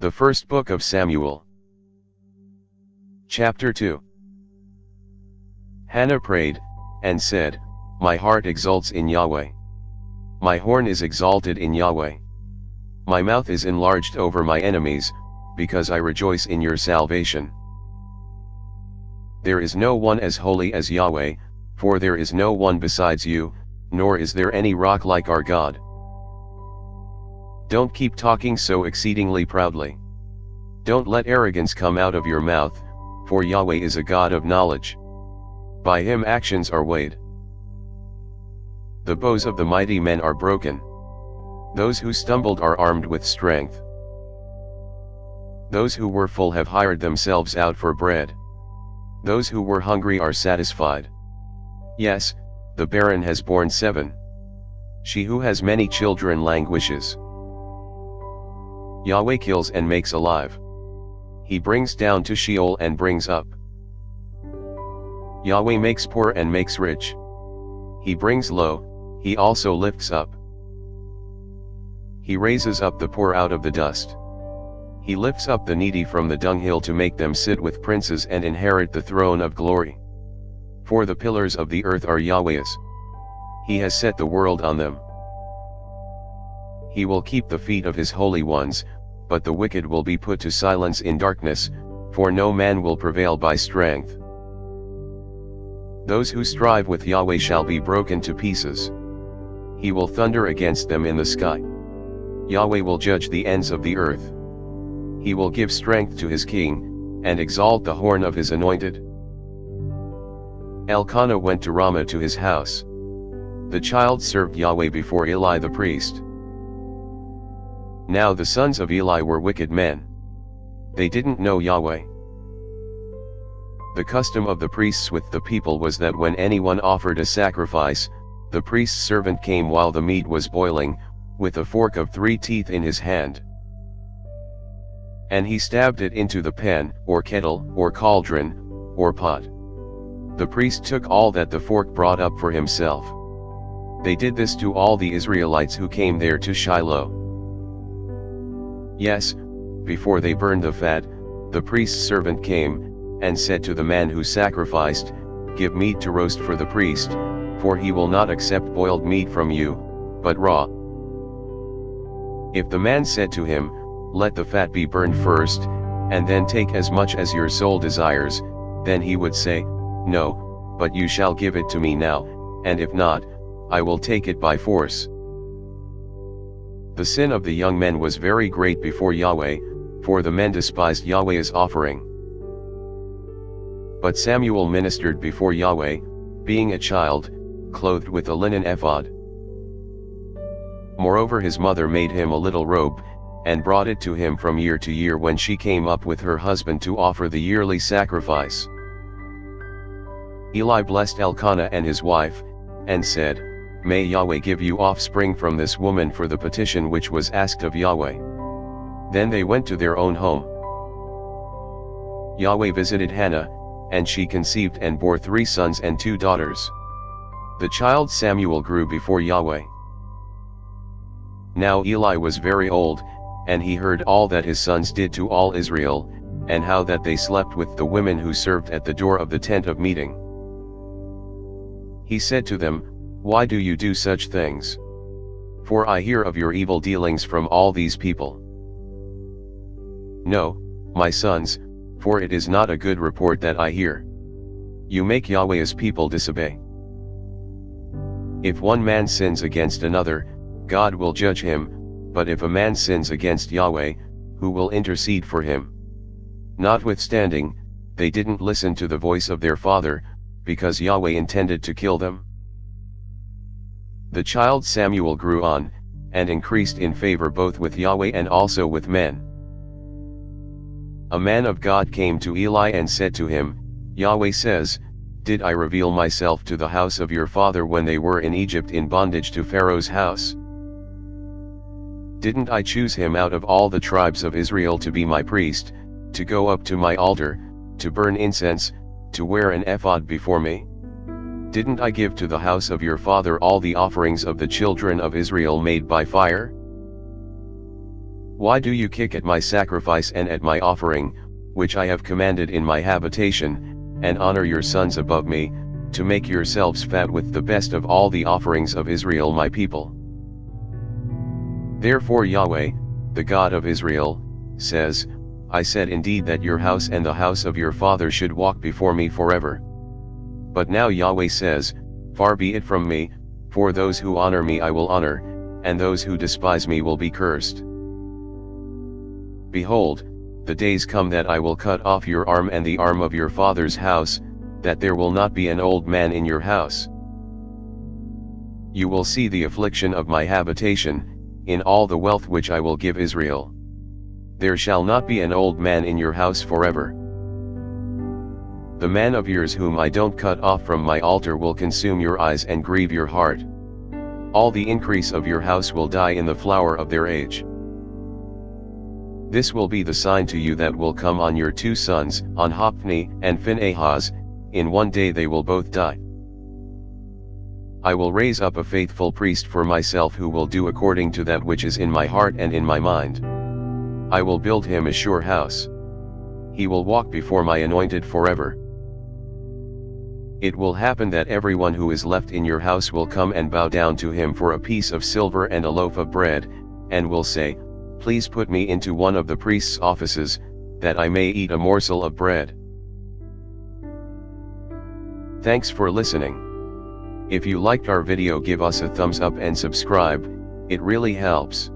The First Book of Samuel. Chapter 2. Hannah prayed, and said, My heart exults in Yahweh. My horn is exalted in Yahweh. My mouth is enlarged over my enemies, because I rejoice in your salvation. There is no one as holy as Yahweh, for there is no one besides you, nor is there any rock like our God. Don't keep talking so exceedingly proudly. Don't let arrogance come out of your mouth, for Yahweh is a God of knowledge. By him actions are weighed. The bows of the mighty men are broken. Those who stumbled are armed with strength. Those who were full have hired themselves out for bread. Those who were hungry are satisfied. Yes, the barren has borne 7. She who has many children languishes. Yahweh kills and makes alive. He brings down to Sheol and brings up. Yahweh makes poor and makes rich. He brings low, he also lifts up. He raises up the poor out of the dust. He lifts up the needy from the dunghill to make them sit with princes and inherit the throne of glory. For the pillars of the earth are Yahweh's. He has set the world on them. He will keep the feet of his holy ones, but the wicked will be put to silence in darkness, for no man will prevail by strength. Those who strive with Yahweh shall be broken to pieces. He will thunder against them in the sky. Yahweh will judge the ends of the earth. He will give strength to his king, and exalt the horn of his anointed. Elkanah went to Ramah to his house. The child served Yahweh before Eli the priest. Now the sons of Eli were wicked men. They didn't know Yahweh. The custom of the priests with the people was that when anyone offered a sacrifice, the priest's servant came while the meat was boiling, with a fork of 3 teeth in his hand. And he stabbed it into the pan, or kettle, or cauldron, or pot. The priest took all that the fork brought up for himself. They did this to all the Israelites who came there to Shiloh. Yes, before they burned the fat, the priest's servant came, and said to the man who sacrificed, Give meat to roast for the priest, for he will not accept boiled meat from you, but raw. If the man said to him, Let the fat be burned first, and then take as much as your soul desires, then he would say, No, but you shall give it to me now, and if not, I will take it by force. The sin of the young men was very great before Yahweh, for the men despised Yahweh's offering. But Samuel ministered before Yahweh, being a child, clothed with a linen ephod. Moreover his mother made him a little robe, and brought it to him from year to year when she came up with her husband to offer the yearly sacrifice. Eli blessed Elkanah and his wife, and said, May Yahweh give you offspring from this woman for the petition which was asked of Yahweh. Then they went to their own home. Yahweh visited Hannah, and she conceived and bore 3 sons and 2 daughters. The child Samuel grew before Yahweh. Now Eli was very old, and he heard all that his sons did to all Israel, and how that they slept with the women who served at the door of the tent of meeting. He said to them, Why do you do such things? For I hear of your evil dealings from all these people. No, my sons, for it is not a good report that I hear. You make Yahweh's people disobey. If one man sins against another, God will judge him, but if a man sins against Yahweh, who will intercede for him? Notwithstanding, they didn't listen to the voice of their father, because Yahweh intended to kill them. The child Samuel grew on, and increased in favor both with Yahweh and also with men. A man of God came to Eli and said to him, Yahweh says, Did I reveal myself to the house of your father when they were in Egypt in bondage to Pharaoh's house? Didn't I choose him out of all the tribes of Israel to be my priest, to go up to my altar, to burn incense, to wear an ephod before me? Didn't I give to the house of your father all the offerings of the children of Israel made by fire? Why do you kick at my sacrifice and at my offering, which I have commanded in my habitation, and honor your sons above me, to make yourselves fat with the best of all the offerings of Israel my people? Therefore Yahweh, the God of Israel, says, I said indeed that your house and the house of your father should walk before me forever. But now Yahweh says, Far be it from me, for those who honor me I will honor, and those who despise me will be cursed. Behold, the days come that I will cut off your arm and the arm of your father's house, that there will not be an old man in your house. You will see the affliction of my habitation, in all the wealth which I will give Israel. There shall not be an old man in your house forever. The man of yours whom I don't cut off from my altar will consume your eyes and grieve your heart. All the increase of your house will die in the flower of their age. This will be the sign to you that will come on your two sons, on Hophni and Phinehas, in one day they will both die. I will raise up a faithful priest for myself who will do according to that which is in my heart and in my mind. I will build him a sure house. He will walk before my anointed forever. It will happen that everyone who is left in your house will come and bow down to him for a piece of silver and a loaf of bread, and will say, Please put me into one of the priest's offices, that I may eat a morsel of bread. Thanks for listening. If you liked our video, give us a thumbs up and subscribe, it really helps.